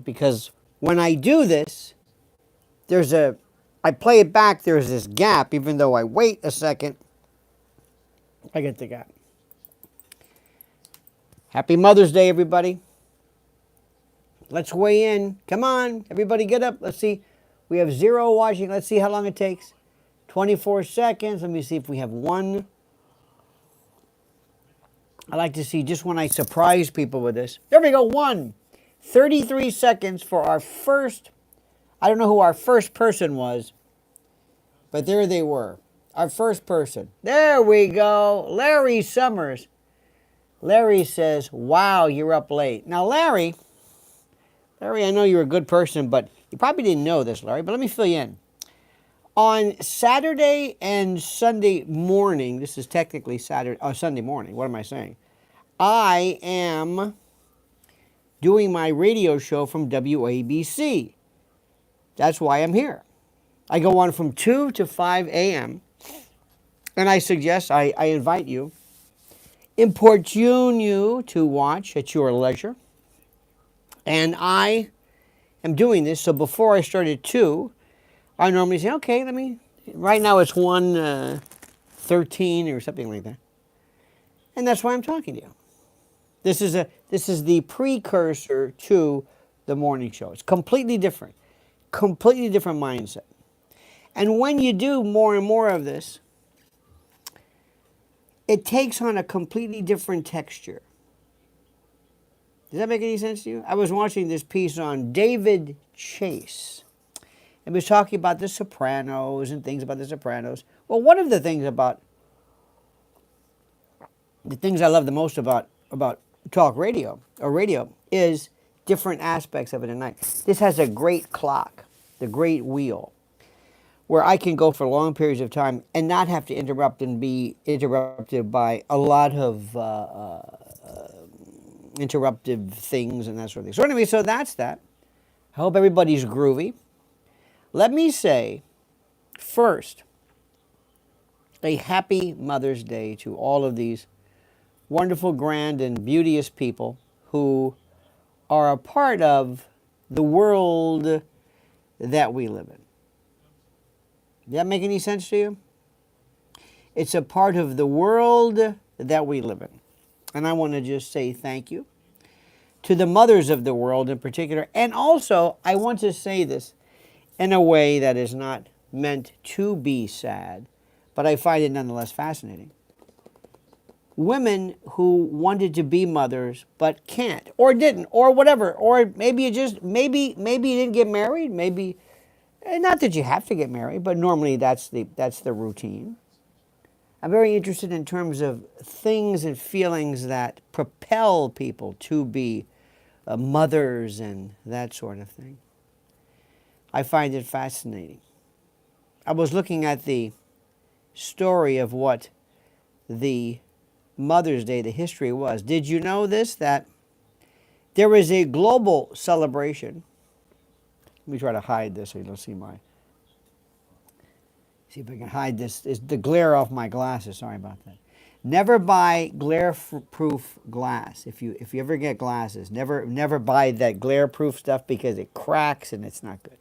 because when I do this, I play it back, there's this gap, even though I wait a second, I get the gap. Happy Mother's Day, everybody. Let's weigh in. Come on, everybody get up. Let's see. We have 0 watching. Let's see how long it takes. 24 seconds. Let me see if we have 1. I like to see just when I surprise people with this. There we go, 1. 33 seconds for our first, I don't know who our first person was, but there they were. Our first person. There we go. Larry Summers. Larry says, wow, you're up late. Now, Larry, I know you're a good person, but you probably didn't know this, Larry, but let me fill you in. On Saturday and Sunday morning, this is technically Sunday morning, what am I saying? I am doing my radio show from WABC. That's why I'm here. I go on from 2 to 5 a.m. And I suggest, I invite you, importune you to watch at your leisure. And I am doing this, so before I start at 2, I normally say, okay, right now it's 1:13 or something like that. And that's why I'm talking to you. This is the precursor to the morning show. It's completely different mindset. And when you do more and more of this, it takes on a completely different texture. Does that make any sense to you? I was watching this piece on David Chase. It was talking about The Sopranos and things about The Sopranos. Well, one of the things I love the most about talk radio or radio is different aspects of it at night. This has a great clock, the great wheel, where I can go for long periods of time and not have to interrupt and be interrupted by a lot of interruptive things and that sort of thing. So anyway, so that's that. I hope everybody's groovy. Let me say, first, a happy Mother's Day to all of these wonderful, grand, and beauteous people who are a part of the world that we live in. Does that make any sense to you? It's a part of the world that we live in. And I want to just say thank you to the mothers of the world in particular. And also, I want to say this in a way that is not meant to be sad, but I find it nonetheless fascinating. Women who wanted to be mothers but can't, or didn't, or whatever, or maybe you didn't get married, maybe, not that you have to get married, but normally that's the routine. I'm very interested in terms of things and feelings that propel people to be mothers and that sort of thing. I find it fascinating. I was looking at the story of what the Mother's Day, the history was. Did you know this? That there is a global celebration. Let me try to hide this so you don't see see if I can hide this. It's the glare off my glasses. Sorry about that. Never buy glare-proof glass. If you ever get glasses, never buy that glare-proof stuff because it cracks and it's not good.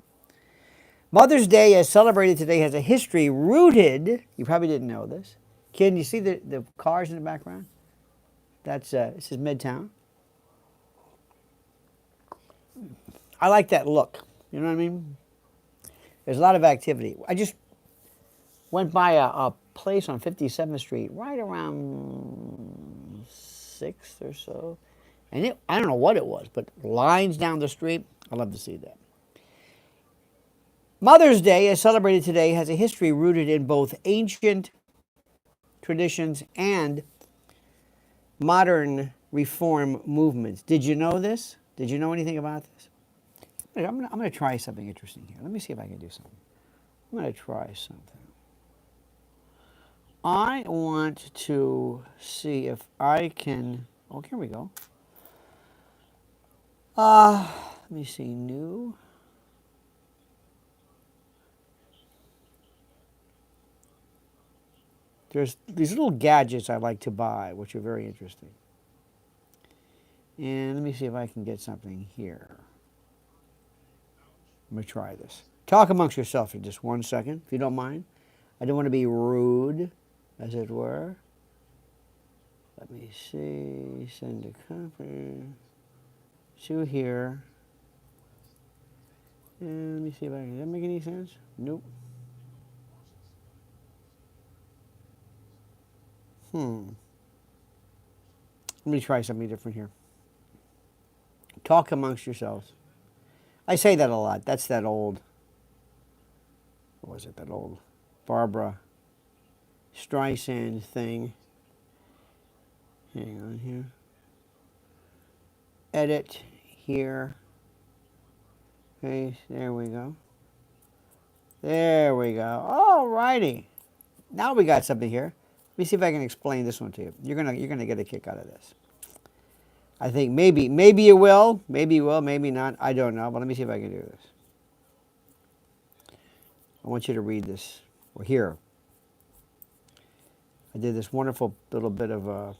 Mother's Day, as celebrated today, has a history rooted, you probably didn't know this. Can you see the cars in the background? This is Midtown. I like that look. You know what I mean? There's a lot of activity. I just went by a place on 57th Street right around 6th or so. And I don't know what it was, but lines down the street. I love to see that. Mother's Day, as celebrated today, has a history rooted in both ancient traditions and modern reform movements. Did you know this? Did you know anything about this? I'm going to try something interesting here. Let me see if I can do something. I'm going to try something. I want to see if I can... Oh, here we go. Let me see. New... There's these little gadgets I like to buy, which are very interesting. And let me see if I can get something here. I'm going to try this. Talk amongst yourself for just 1 second, if you don't mind. I don't want to be rude, as it were. Let me see. Send a copy to here. And let me see if I can. Does that make any sense? Nope. Let me try something different here. Talk amongst yourselves. I say that a lot. That's that old, what was it, that old Barbara Streisand thing. Hang on here. Edit here. Okay, there we go. There we go. All righty. Now we got something here. Let me see if I can explain this one to you. You're gonna get a kick out of this. I think maybe you will, maybe not. I don't know, but let me see if I can do this. I want you to read this or hear. I did this wonderful little bit of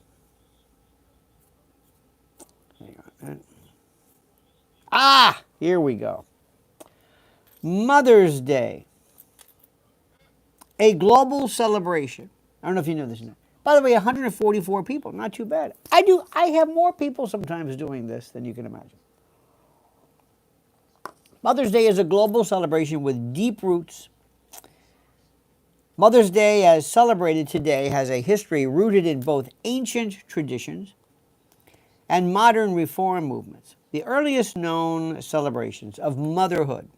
hang on. Here we go. Mother's Day. A global celebration. I don't know if you know this. By the way, 144 people, not too bad. I have more people sometimes doing this than you can imagine. Mother's Day is a global celebration with deep roots. Mother's Day, as celebrated today, has a history rooted in both ancient traditions and modern reform movements. The earliest known celebrations of motherhood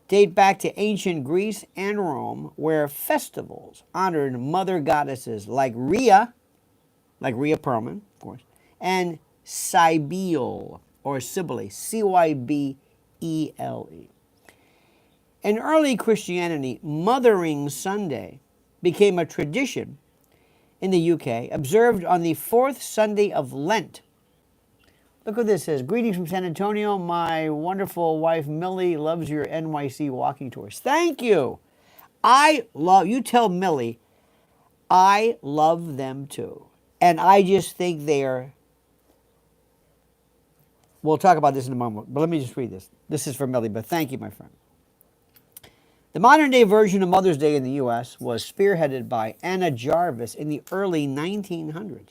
date back to ancient Greece and Rome, where festivals honored mother goddesses like Rhea Perlman, of course, and Cybele, or Cybele, Cybele. In early Christianity, Mothering Sunday became a tradition in the UK, observed on the fourth Sunday of Lent. Look what this says. Greetings from San Antonio. My wonderful wife, Millie, loves your NYC walking tours. Thank you. You tell Millie, I love them too. And I just think we'll talk about this in a moment, but let me just read this. This is for Millie, but thank you, my friend. The modern-day version of Mother's Day in the U.S. was spearheaded by Anna Jarvis in the early 1900s.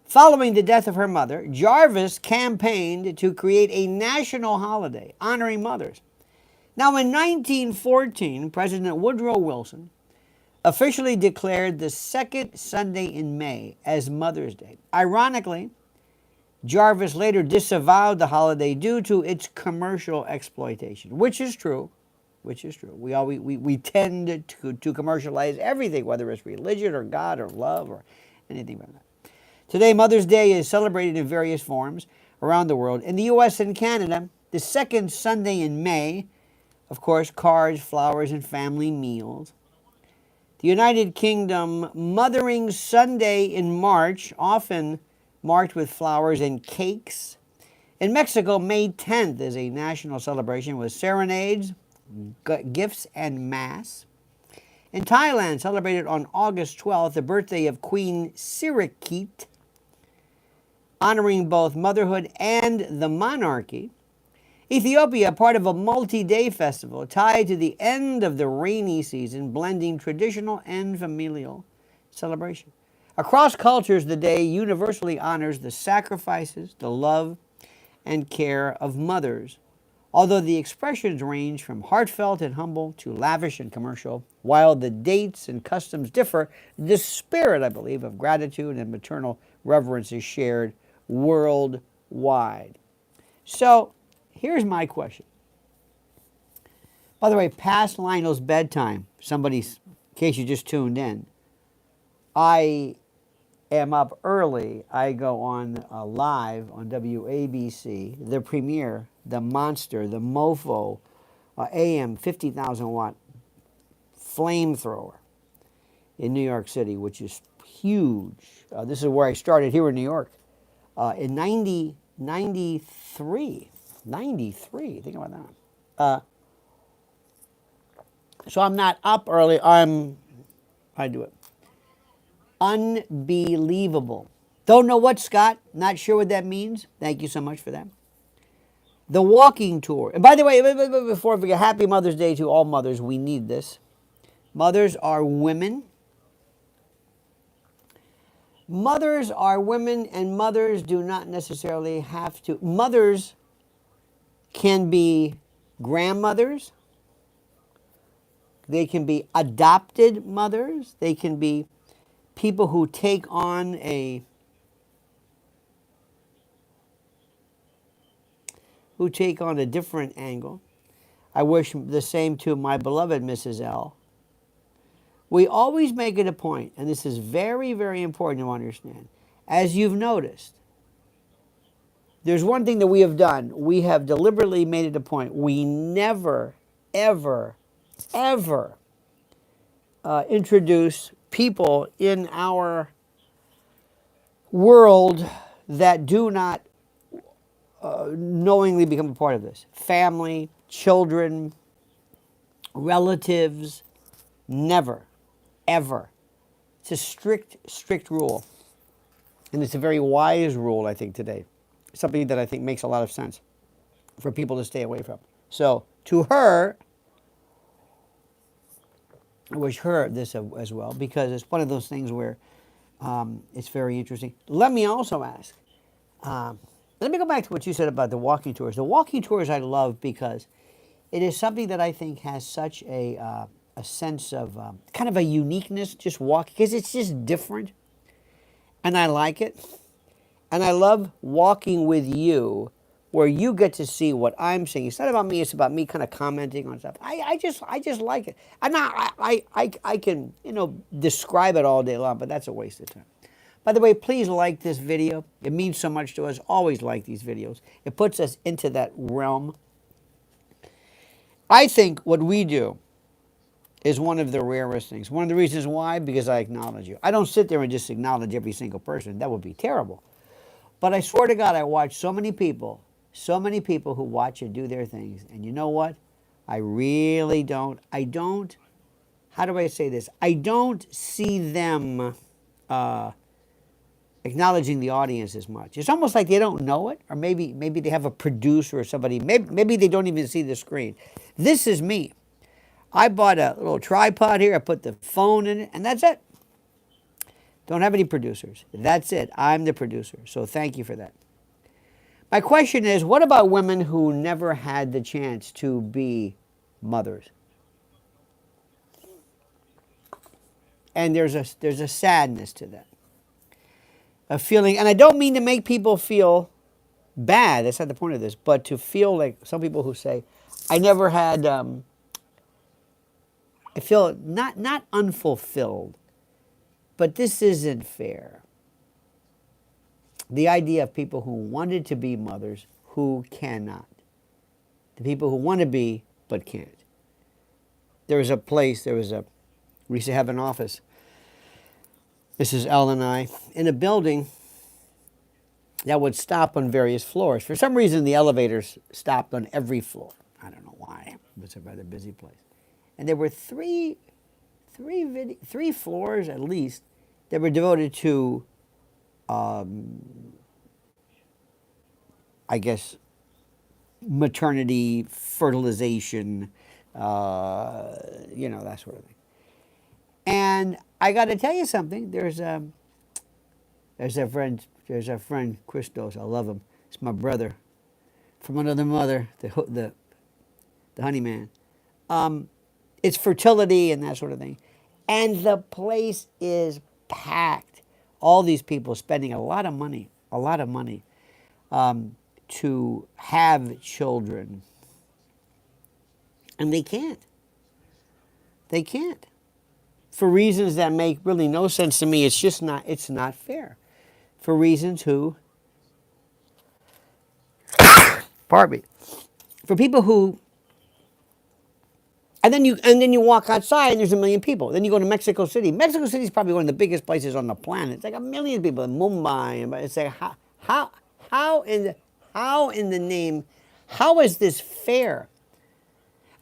Following the death of her mother, Jarvis campaigned to create a national holiday honoring mothers. Now, in 1914, President Woodrow Wilson officially declared the second Sunday in May as Mother's Day. Ironically, Jarvis later disavowed the holiday due to its commercial exploitation, which is true. We tend to commercialize everything, whether it's religion or God or love or anything like that. Today, Mother's Day is celebrated in various forms around the world. In the U.S. and Canada, the second Sunday in May, of course, cards, flowers, and family meals. The United Kingdom, Mothering Sunday in March, often marked with flowers and cakes. In Mexico, May 10th is a national celebration with serenades, gifts, and mass. In Thailand, celebrated on August 12th, the birthday of Queen Sirikit, honoring both motherhood and the monarchy. Ethiopia, part of a multi-day festival tied to the end of the rainy season, blending traditional and familial celebration. Across cultures, the day universally honors the sacrifices, the love, and care of mothers, although the expressions range from heartfelt and humble to lavish and commercial. While the dates and customs differ, the spirit, I believe, of gratitude and maternal reverence is shared worldwide. So, here's my question. By the way, past Lionel's bedtime, in case you just tuned in, I am up early. I go on live on WABC, the premier, the monster, the mofo, AM 50,000 watt flamethrower in New York City, which is huge. This is where I started here in New York in 93. Think about that. So I'm not up early. I do it. Unbelievable. Don't know what, Scott? Not sure what that means. Thank you so much for that. The walking tour. And by the way, before I forget, happy Mother's Day to all mothers. We need this. Mothers are women. Mothers are women, and mothers do not necessarily have to. Mothers can be grandmothers. They can be adopted mothers. They can be people who take on a different angle. I wish the same to my beloved Mrs. L. We always make it a point, and this is very, very important to understand. As you've noticed, there's one thing that we have done. We have deliberately made it a point. We never, ever, ever introduce people in our world that do not knowingly become a part of this. Family, children, relatives, never, ever. It's a strict, strict rule. And it's a very wise rule, I think, today. Something that I think makes a lot of sense for people to stay away from. So, to her, I wish her this as well, because it's one of those things where it's very interesting. Let me also ask, let me go back to what you said about the walking tours. The walking tours I love because it is something that I think has such a sense of kind of a uniqueness, just walking, because it's just different. And I like it. And I love walking with you where you get to see what I'm seeing. It's not about me, it's about me kind of commenting on stuff. I just like it. And I can, describe it all day long, but that's a waste of time. By the way, please like this video. It means so much to us. Always like these videos. It puts us into that realm. I think what we do is one of the rarest things. One of the reasons why, because I acknowledge you. I don't sit there and just acknowledge every single person. That would be terrible. But I swear to God, I watch so many people who watch and do their things. And you know what? I really don't, how do I say this? I don't see them acknowledging the audience as much. It's almost like they don't know it, or maybe they have a producer or somebody. Maybe they don't even see the screen. This is me. I bought a little tripod here. I put the phone in it, and that's it. Don't have any producers. That's it. I'm the producer. So thank you for that. My question is, what about women who never had the chance to be mothers? And there's a sadness to that. A feeling, and I don't mean to make people feel bad. That's not the point of this. But to feel like some people who say, I never had, I feel not unfulfilled, but this isn't fair. The idea of people who wanted to be mothers who cannot. The people who want to be but can't. We used to have an office, Mrs. L and I, in a building that would stop on various floors. For some reason, the elevators stopped on every floor. I don't know why. It was a rather busy place. And there were three floors at least that were devoted to, I guess, maternity, fertilization, that sort of thing. And I got to tell you something. There's a friend, Christos. I love him. It's my brother from another mother, the honey man. It's fertility and that sort of thing. And the place is packed. All these people spending a lot of money to have children. And they can't. They can't. For reasons that make really no sense to me. It's not fair. For reasons pardon me. For people who, and then you walk outside and there's a million people. Then you go to Mexico City. Mexico City is probably one of the biggest places on the planet. It's like a million people in Mumbai. And it's like how in the name, how is this fair?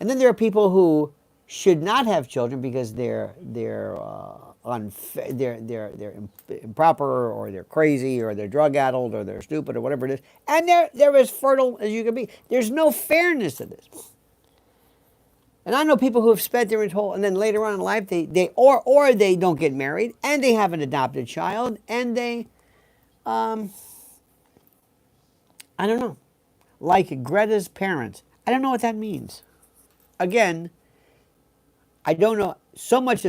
And then there are people who should not have children because they're they're improper, or they're crazy, or they're drug addled, or they're stupid, or whatever it is, and they're as fertile as you can be. There's no fairness to this. And I know people who have spent their whole, and then later on in life they they don't get married, and they have an adopted child, and they I don't know, like Greta's parents. I don't know what that means. Again, I don't know so much.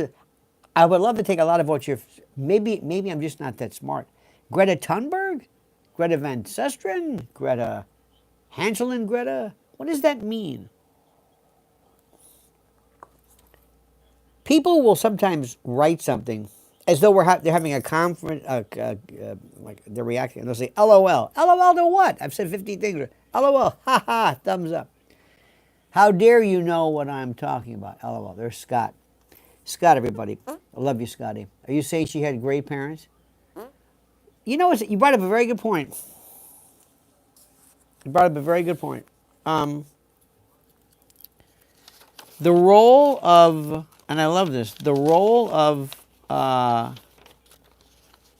I would love to take a lot of what you're. Maybe I'm just not that smart. Greta Thunberg, Greta Van Susteren, Greta Hansel and Greta. What does that mean? People will sometimes write something as though they're having a conference, like they're reacting, and they'll say, LOL. LOL to what? I've said 50 things. LOL, ha ha, thumbs up. How dare you know what I'm talking about? LOL, there's Scott. Scott, everybody. I love you, Scotty. Are you saying she had great parents? You know, you brought up a very good point. You brought up a very good point. The role of, and I love this, the role of,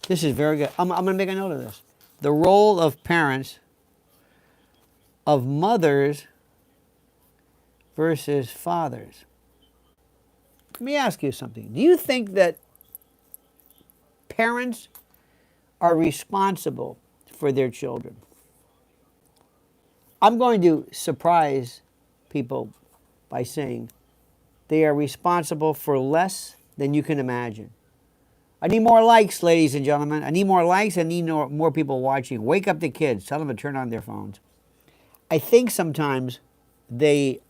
this is very good. I'm going to make a note of this. The role of parents, of mothers versus fathers. Let me ask you something. Do you think that parents are responsible for their children? I'm going to surprise people by saying they are responsible for less than you can imagine. I need more likes, ladies and gentlemen. I need more likes. I need more people watching. Wake up the kids. Tell them to turn on their phones. I think sometimes they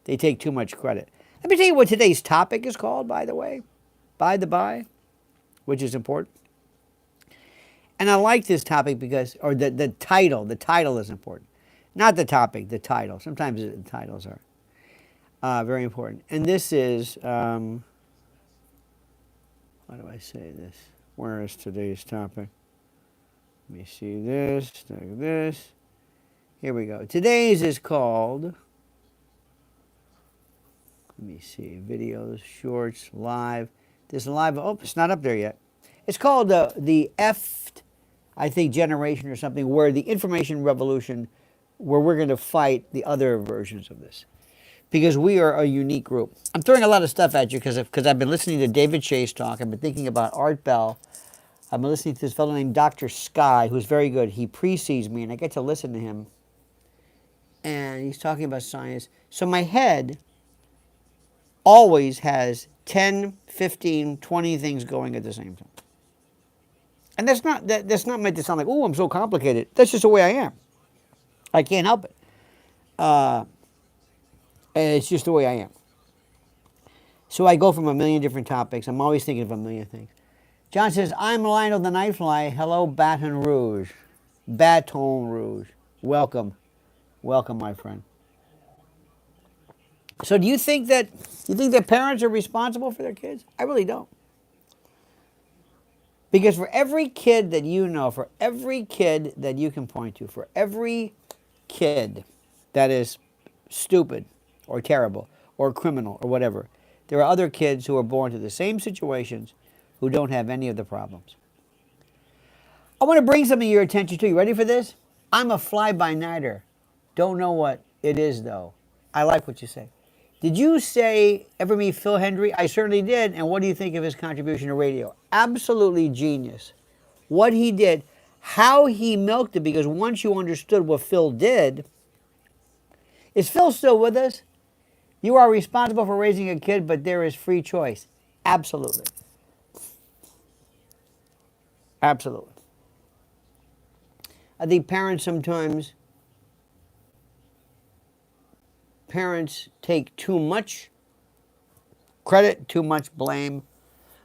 take too much credit. Let me tell you what today's topic is called, by the way. By the by, which is important. And I like this topic because, or the title is important. Not the topic, the title. Sometimes the titles are very important. And this is, how do I say this? Where is today's topic? Let me see this, like this. Here we go. Today's is called, let me see, videos, shorts, live. This live, oh, it's not up there yet. It's called the I think, generation or something, where the information revolution, where we're going to fight the other versions of this. Because we are a unique group. I'm throwing a lot of stuff at you because I've been listening to David Chase talk. I've been thinking about Art Bell. I've been listening to this fellow named Dr. Sky, who's very good. He precedes me, and I get to listen to him. And he's talking about science. So my head always has 10, 15, 20 things going at the same time. And that's not meant to sound like, oh, I'm so complicated. That's just the way I am. I can't help it. And it's just the way I am. So I go from a million different topics. I'm always thinking of a million things. John says, I'm Lionel the Nightfly. Hello, Baton Rouge. Baton Rouge. Welcome. Welcome, my friend. So do you think that parents are responsible for their kids? I really don't. Because for every kid that you know, for every kid that you can point to, for every kid that is stupid or terrible or criminal or whatever, there are other kids who are born to the same situations who don't have any of the problems. I want to bring something to your attention too. You ready for this? I'm a fly-by-nighter. Don't know what it is, though. I like what you say. Did you ever meet Phil Hendry? I certainly did. And what do you think of his contribution to radio? Absolutely genius. What he did, how he milked it, because once you understood what Phil did, is Phil still with us? You are responsible for raising a kid, but there is free choice. Absolutely. Absolutely. I think parents take too much credit, too much blame.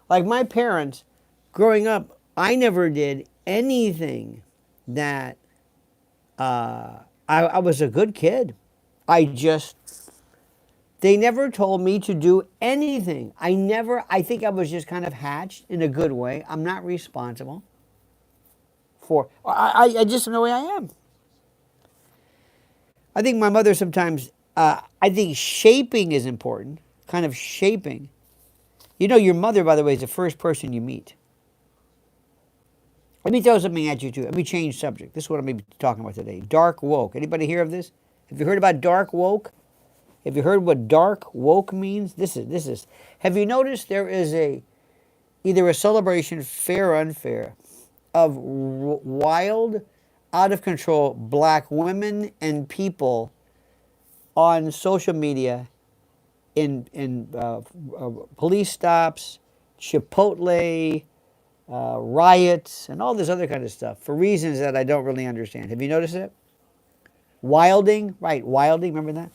Like my parents, growing up, I never did anything that, I was a good kid. They never told me to do anything. I think I was just kind of hatched in a good way. I'm not responsible for, I just know the way I am. I think my mother sometimes, I think shaping is important, kind of shaping. You know, your mother, by the way, is the first person you meet. Let me throw something at you, too. Let me change subject. This is what I'm going to be talking about today. Dark woke. Anybody hear of this? Have you heard about dark woke? Have you heard what dark woke means? This is. Have you noticed there is either a celebration, fair or unfair, of wild, out of control black women and people on social media, in police stops, Chipotle, riots, and all this other kind of stuff for reasons that I don't really understand. Have you noticed it? Wilding, right? Wilding, remember that?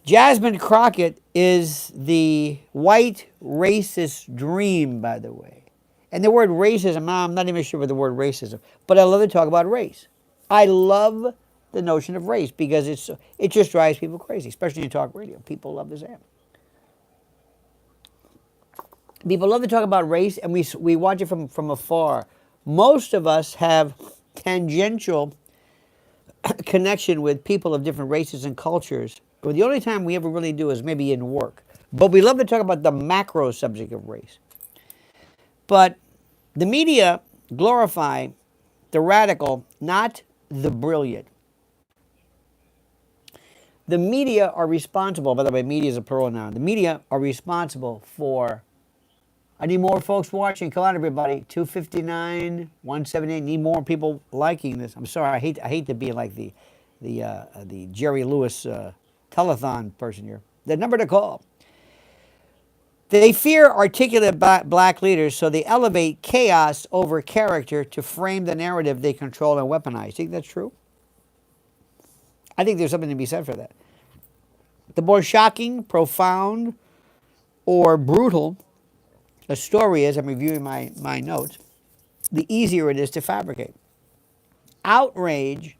Jasmine Crockett is the white racist dream, by the way. And the word racism, I'm not even sure what the word racism, but I love to talk about race. I love the notion of race because it just drives people crazy, especially in talk radio. People love this app. People love to talk about race, and we watch it from afar. Most of us have tangential connection with people of different races and cultures, but the only time we ever really do is maybe in work. But we love to talk about the macro subject of race. But the media glorify the radical, not the brilliant. The media are responsible, by the way, media is a plural noun. The media are responsible for, I need more folks watching. Come on, everybody. 259, 178. Need more people liking this. I'm sorry. I hate to be like the Jerry Lewis telethon person here. The number to call. They fear articulate black leaders, so they elevate chaos over character to frame the narrative they control and weaponize. Think that's true? I think there's something to be said for that. The more shocking, profound, or brutal a story is, I'm reviewing my notes, the easier it is to fabricate. Outrage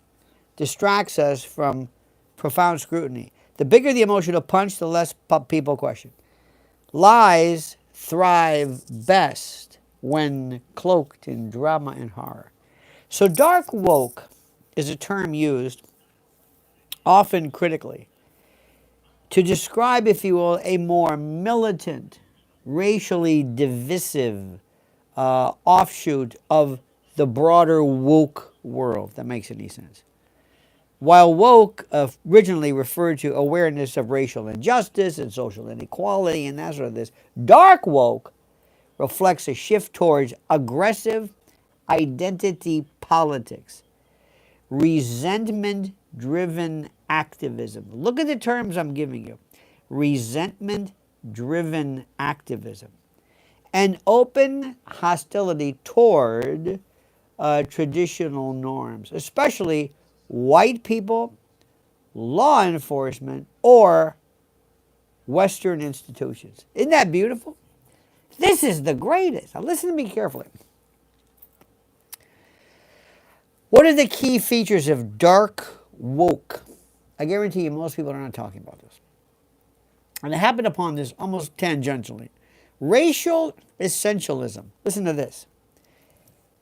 distracts us from profound scrutiny. The bigger the emotional punch, the less people question. Lies thrive best when cloaked in drama and horror. So dark woke is a term used often critically to describe, if you will, a more militant, racially divisive offshoot of the broader woke world, if that makes any sense. While woke originally referred to awareness of racial injustice and social inequality and that sort of this, dark woke reflects a shift towards aggressive identity politics, resentment-driven activism. Look at the terms I'm giving you. Resentment-driven activism. And open hostility toward traditional norms, especially white people, law enforcement, or Western institutions. Isn't that beautiful? This is the greatest. Now listen to me carefully. What are the key features of dark woke? I guarantee you most people are not talking about this. And I happened upon this almost tangentially. Racial essentialism. Listen to this.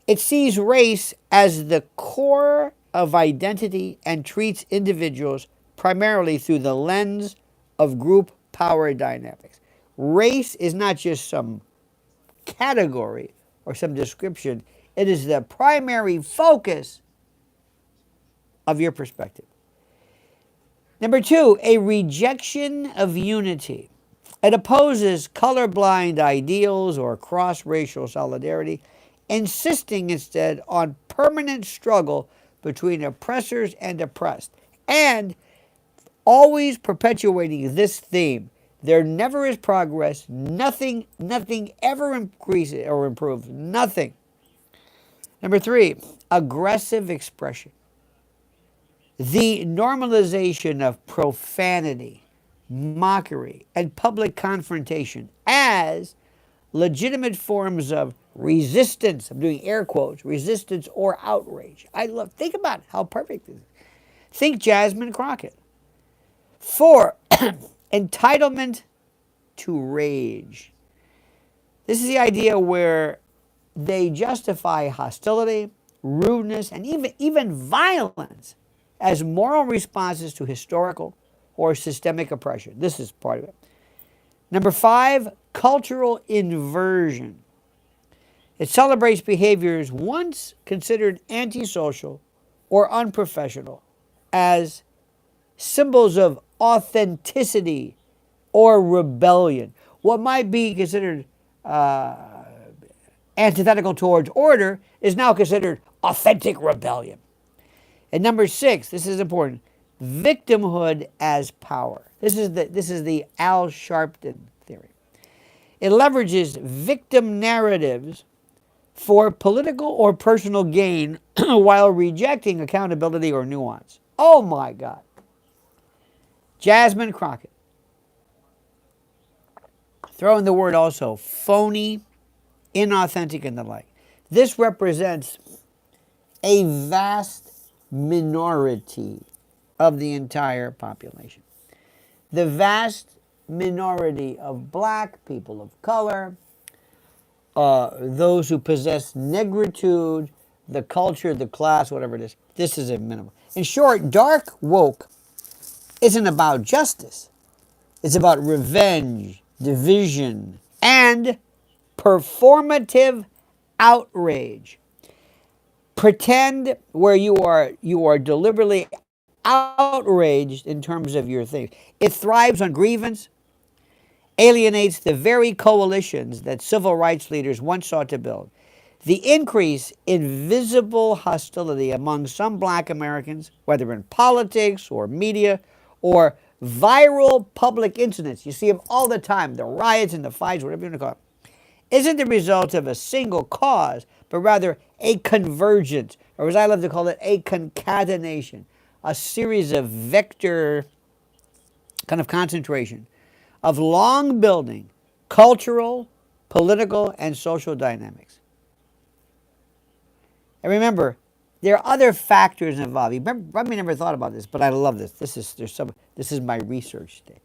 It sees race as the core of identity and treats individuals primarily through the lens of group power dynamics. Race is not just some category or some description. It is the primary focus of your perspective. Number two, a rejection of unity. It opposes colorblind ideals or cross-racial solidarity, insisting instead on permanent struggle between oppressors and oppressed, and always perpetuating this theme. There never is progress. Nothing ever increases or improves. Nothing. Number three, aggressive expression. The normalization of profanity, mockery, and public confrontation as legitimate forms of resistance. I'm doing air quotes, resistance or outrage. Think about how perfect this is. Think Jasmine Crockett. 4, entitlement to rage. This is the idea where they justify hostility, rudeness, and even violence as moral responses to historical or systemic oppression. This is part of it. Number 5, cultural inversion. It celebrates behaviors once considered antisocial or unprofessional as symbols of authenticity or rebellion. What might be considered antithetical towards order is now considered authentic rebellion. And number 6, this is important, victimhood as power. This is the Al Sharpton theory. It leverages victim narratives for political or personal gain while rejecting accountability or nuance. Oh my God. Jasmine Crockett. Throw in the word also phony, inauthentic, and the like. This represents a vast minority of the entire population. The vast minority of black, people of color, those who possess negritude, the culture, the class, whatever it is. This is a minimum. In short, dark woke isn't about justice. It's about revenge, division, and performative outrage. Pretend where you are deliberately outraged in terms of your thing. It thrives on grievance, alienates the very coalitions that civil rights leaders once sought to build. The increase in visible hostility among some black Americans, whether in politics or media or viral public incidents, you see them all the time, the riots and the fights, whatever you want to call it, isn't the result of a single cause, but rather a convergence, or as I love to call it, a concatenation, a series of vector kind of concentration of long building cultural, political, and social dynamics. And remember, there are other factors involved. You probably never thought about this, but I love this. This is my research today.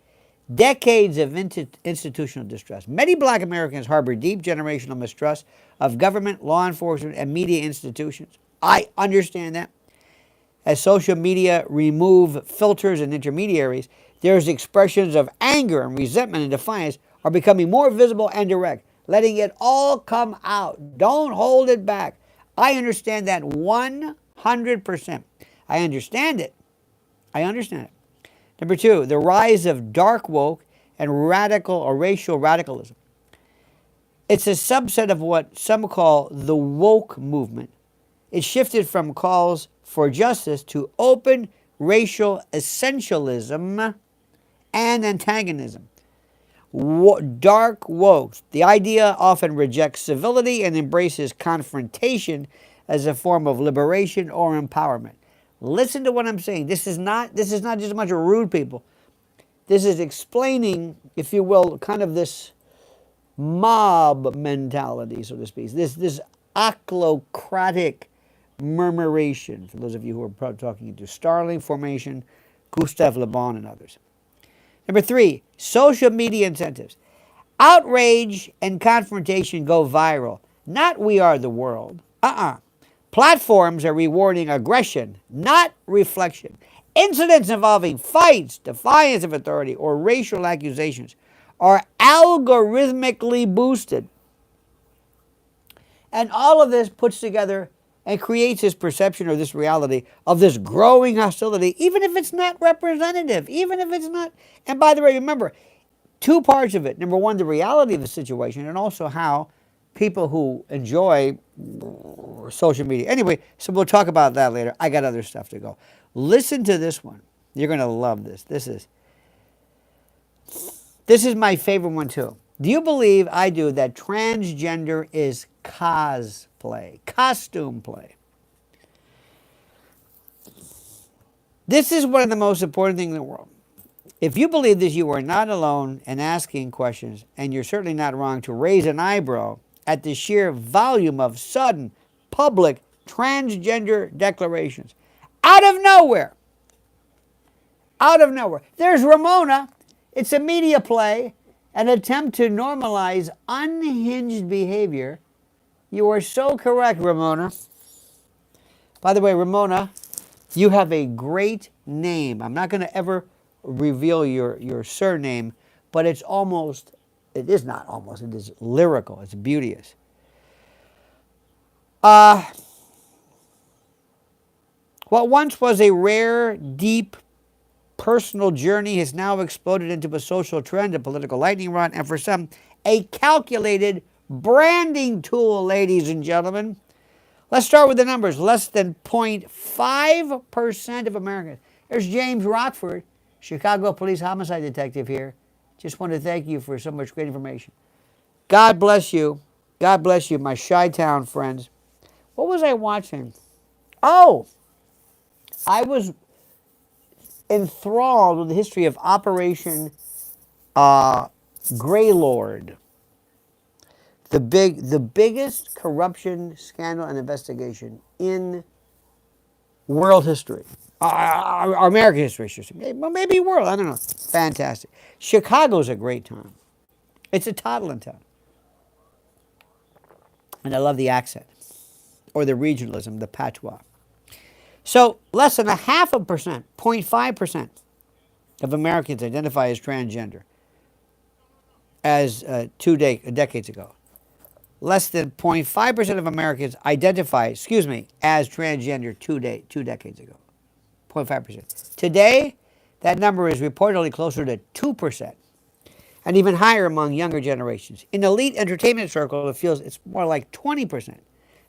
Decades of institutional distrust. Many black Americans harbor deep generational mistrust of government, law enforcement, and media institutions. I understand that. As social media remove filters and intermediaries, there's expressions of anger and resentment and defiance are becoming more visible and direct, letting it all come out. Don't hold it back. I understand that 100%. I understand it. Number 2, the rise of dark woke and radical or racial radicalism. It's a subset of what some call the woke movement. It shifted from calls for justice to open racial essentialism and antagonism. Dark woke. The idea often rejects civility and embraces confrontation as a form of liberation or empowerment. Listen to what I'm saying. This is not just a bunch of rude people. This is explaining, if you will, kind of this mob mentality, so to speak. This ochlocratic murmuration, for those of you who are probably talking into Starling formation, Gustave Le Bon, and others. Number 3, social media incentives. Outrage and confrontation go viral. Not we are the world. Platforms are rewarding aggression, not reflection. Incidents involving fights, defiance of authority, or racial accusations are algorithmically boosted. And all of this puts together and creates this perception or this reality of this growing hostility, even if it's not representative, even if it's not. And by the way, remember, 2 parts of it. Number 1, the reality of the situation, and also how people who enjoy social media. Anyway, so we'll talk about that later. I got other stuff to go. Listen to this one. You're going to love this. This is my favorite one too. Do you believe I do that transgender is cosplay, costume play? This is one of the most important things in the world. If you believe this, you are not alone in asking questions, and you're certainly not wrong to raise an eyebrow at the sheer volume of sudden public transgender declarations. Out of nowhere. There's Ramona. It's a media play, an attempt to normalize unhinged behavior. You are so correct, Ramona. By the way, Ramona, you have a great name. I'm not going to ever reveal your surname, but it's almost it is not almost, it is lyrical. It's beauteous. What once was a rare, deep, personal journey has now exploded into a social trend, a political lightning rod, and for some, a calculated branding tool, ladies and gentlemen. Let's start with the numbers. Less than 0.5% of Americans. There's James Rockford, Chicago police homicide detective here. Just want to thank you for so much great information. God bless you. God bless you, my Chi-Town friends. What was I watching? Oh, I was enthralled with the history of Operation Greylord. The biggest corruption scandal and investigation in world history. American history, maybe world, I don't know. Fantastic. Chicago's a great town. It's a toddling town. And I love the accent, or the regionalism, the patois. So less than 0.5%, 0.5% of Americans identify as transgender as 2 decades ago. Less than 0.5% of Americans identify, as transgender 2 decades ago. 0.5%. Today, that number is reportedly closer to 2%, and even higher among younger generations. In elite entertainment circles, it feels it's more like 20%,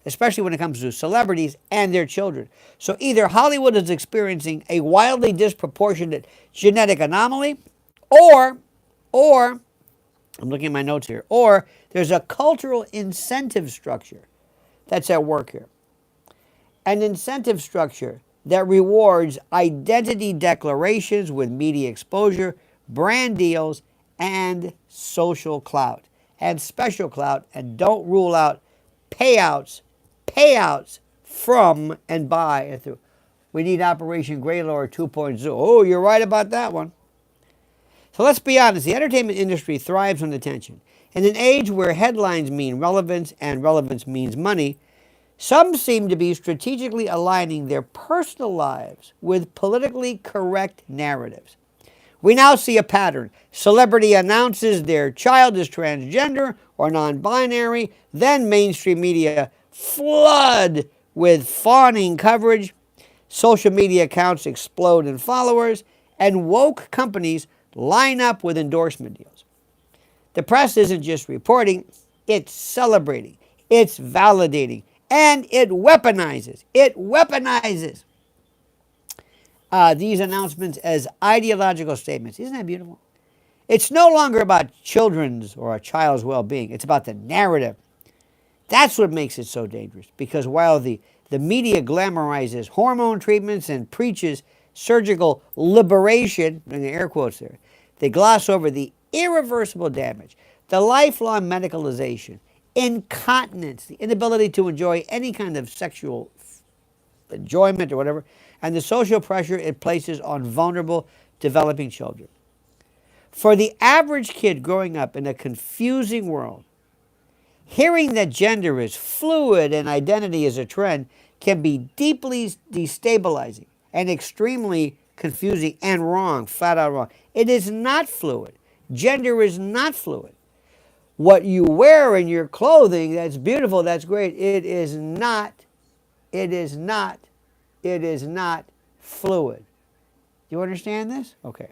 especially when it comes to celebrities and their children. So either Hollywood is experiencing a wildly disproportionate genetic anomaly, or I'm looking at my notes here, or there's a cultural incentive structure that's at work here. An incentive structure that rewards identity declarations with media exposure, brand deals, and social clout, and special clout, and don't rule out payouts from and by and through. We need Operation Greylord 2.0. Oh, you're right about that one. So let's be honest, the entertainment industry thrives on attention. In an age where headlines mean relevance and relevance means money, some seem to be strategically aligning their personal lives with politically correct narratives. We now see a pattern. Celebrity announces their child is transgender or non-binary, then mainstream media flood with fawning coverage, social media accounts explode in followers, and woke companies line up with endorsement deals. The press isn't just reporting, it's celebrating, it's validating, and it weaponizes. These announcements as ideological statements. Isn't that beautiful? It's no longer about children's or a child's well-being. It's about the narrative. That's what makes it so dangerous, because while the media glamorizes hormone treatments and preaches surgical liberation, in the air quotes there, they gloss over the irreversible damage, the lifelong medicalization, incontinence, the inability to enjoy any kind of sexual enjoyment or whatever, and the social pressure it places on vulnerable, developing children. For the average kid growing up in a confusing world, hearing that gender is fluid and identity is a trend can be deeply destabilizing and extremely confusing and wrong, flat out wrong. It is not fluid. Gender is not fluid. What you wear in your clothing, that's beautiful, that's great. It is not fluid. Do you understand this? Okay.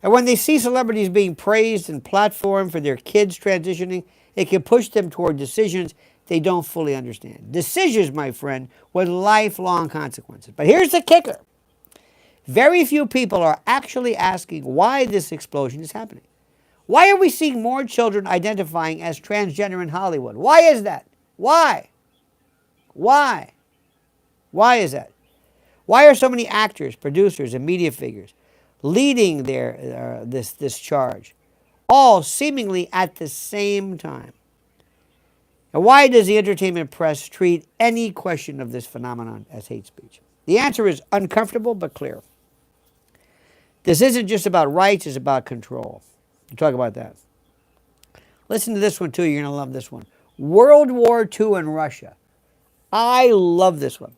And when they see celebrities being praised and platformed for their kids transitioning, it can push them toward decisions they don't fully understand. Decisions, my friend, with lifelong consequences. But here's the kicker. Very few people are actually asking why this explosion is happening. Why are we seeing more children identifying as transgender in Hollywood? Why is that? Why? Why is that? Why are so many actors, producers, and media figures leading this charge, all seemingly at the same time? And why does the entertainment press treat any question of this phenomenon as hate speech? The answer is uncomfortable but clear. This isn't just about rights, it's about control. We'll talk about that. Listen to this one too, you're going to love this one. World War II in Russia. I love this one.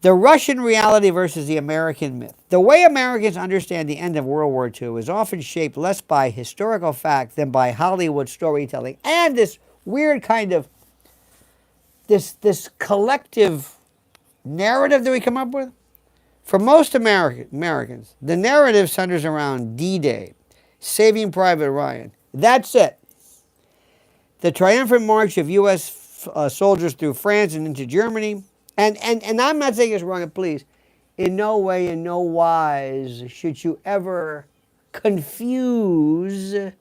The Russian reality versus the American myth. The way Americans understand the end of World War II is often shaped less by historical fact than by Hollywood storytelling and this weird kind of this collective narrative that we come up with. For most Americans, the narrative centers around D-Day, Saving Private Ryan. That's it. The triumphant march of U.S. Soldiers through France and into Germany. And I'm not saying it's wrong, please. In no way, in no wise should you ever confuse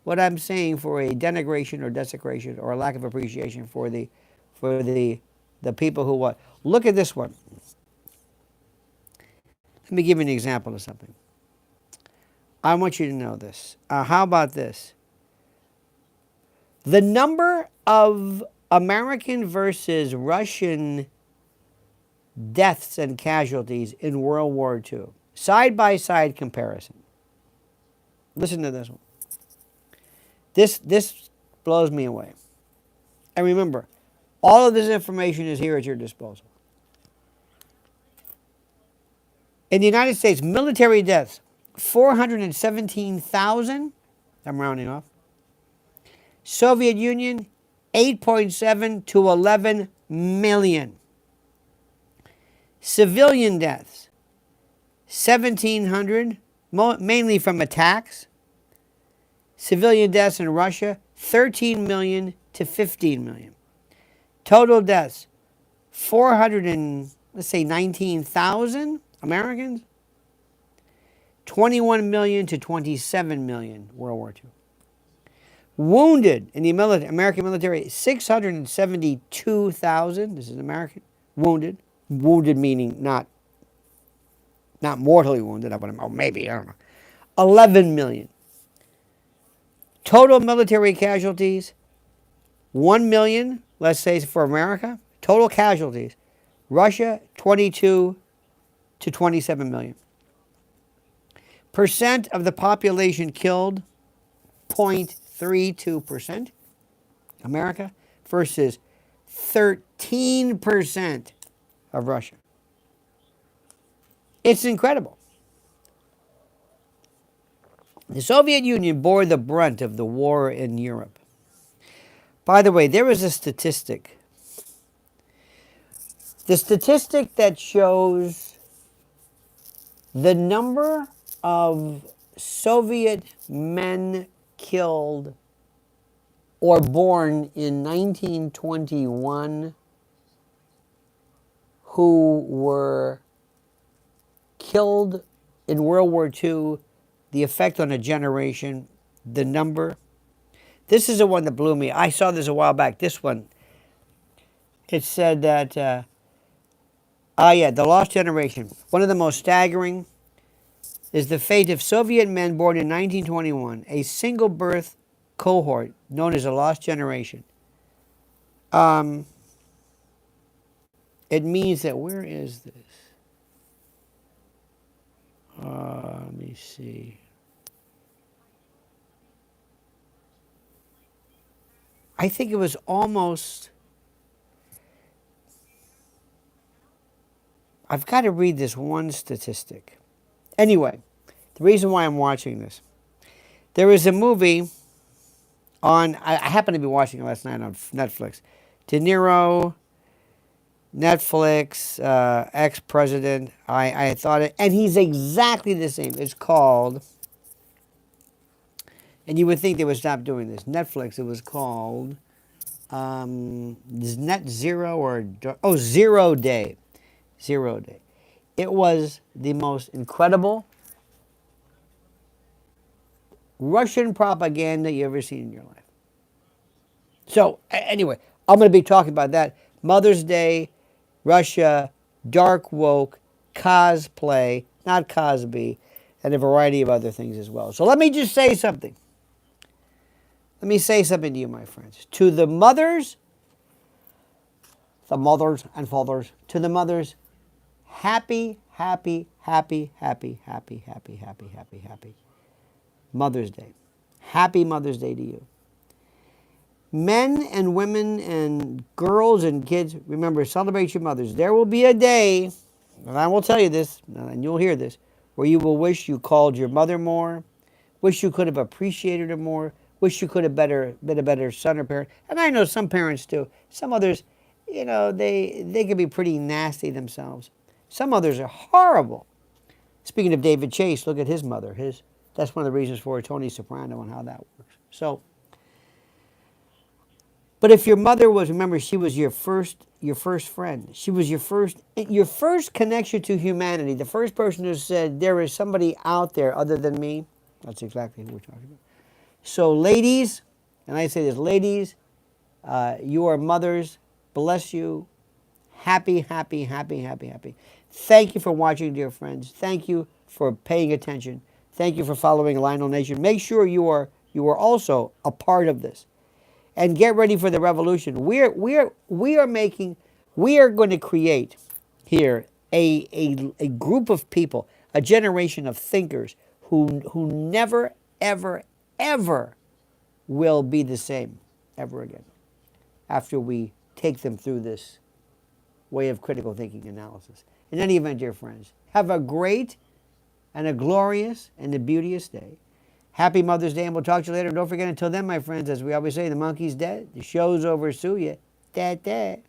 what I'm saying for a denigration or desecration or a lack of appreciation for the people who what. Look at this one. Let me give you an example of something. I want you to know this. How about this? The number of American versus Russian deaths and casualties in World War II. Side-by-side comparison. Listen to this one. This blows me away. And remember, all of this information is here at your disposal. In the United States, military deaths, 417,000. I'm rounding off. Soviet Union, 8.7 to 11 million. Civilian deaths, 1,700, mainly from attacks. Civilian deaths in Russia, 13 million to 15 million. Total deaths, 19,000 Americans. 21 million to 27 million World War II. Wounded in the American military, 672,000. This is American. Wounded. Wounded meaning not mortally wounded. Or maybe, I don't know. 11 million. Total military casualties, 1 million, let's say for America. Total casualties. Russia, 22 to 27 million. Percent of the population killed, 0.32%. America versus 13% of Russia. It's incredible. The Soviet Union bore the brunt of the war in Europe. By the way, there is a statistic. The statistic that shows the number of Soviet men killed or born in 1921 who were killed in World War II, the effect on a generation, the number. This is the one that blew me. I saw this a while back. This one, it said that, the lost generation. One of the most staggering is the fate of Soviet men born in 1921, a single birth cohort known as a lost generation. It means that, where is this? Let me see. I think it was almost, I've got to read this one statistic. Anyway, the reason why I'm watching this, there is a movie on, I happened to be watching it last night on Netflix. De Niro, Netflix, ex-president. I thought it, and he's exactly the same. It's called, and you would think they would stop doing this. Netflix, it was called Net Zero or, Zero Day. Zero Day. It was the most incredible Russian propaganda you ever seen in your life. So, anyway, I'm going to be talking about that. Mother's Day, Russia, dark woke, cosplay, not Cosby, and a variety of other things as well. So let me just say something. Let me say something to you, my friends. To the mothers and fathers, to the mothers, happy Mother's Day. Happy Mother's Day to you. Men and women and girls and kids, remember, celebrate your mothers. There will be a day, and I will tell you this, and you'll hear this, where you will wish you called your mother more, wish you could have appreciated her more, wish you could have been a better son or parent. And I know some parents do. Some others, they can be pretty nasty themselves. Some others are horrible. Speaking of David Chase, look at his mother. That's one of the reasons for Tony Soprano and how that works. So, but if your mother was, remember, she was your first friend. She was your first connection to humanity. The first person who said, there is somebody out there other than me. That's exactly who we're talking about. So ladies, and I say this, ladies, you are mothers. Bless you. Happy, happy, happy, happy, happy. Thank you for watching, dear friends. Thank you for paying attention. Thank you for following Lionel Nation. Make sure you are also a part of this. And get ready for the revolution. We are going to create here a group of people, a generation of thinkers who never, ever, ever will be the same ever again after we take them through this way of critical thinking analysis. In any event, dear friends, have a great and a glorious and a beauteous day. Happy Mother's Day, and we'll talk to you later. Don't forget, until then, my friends, as we always say, the monkey's dead. The show's over. Sue ya. Dad, dad.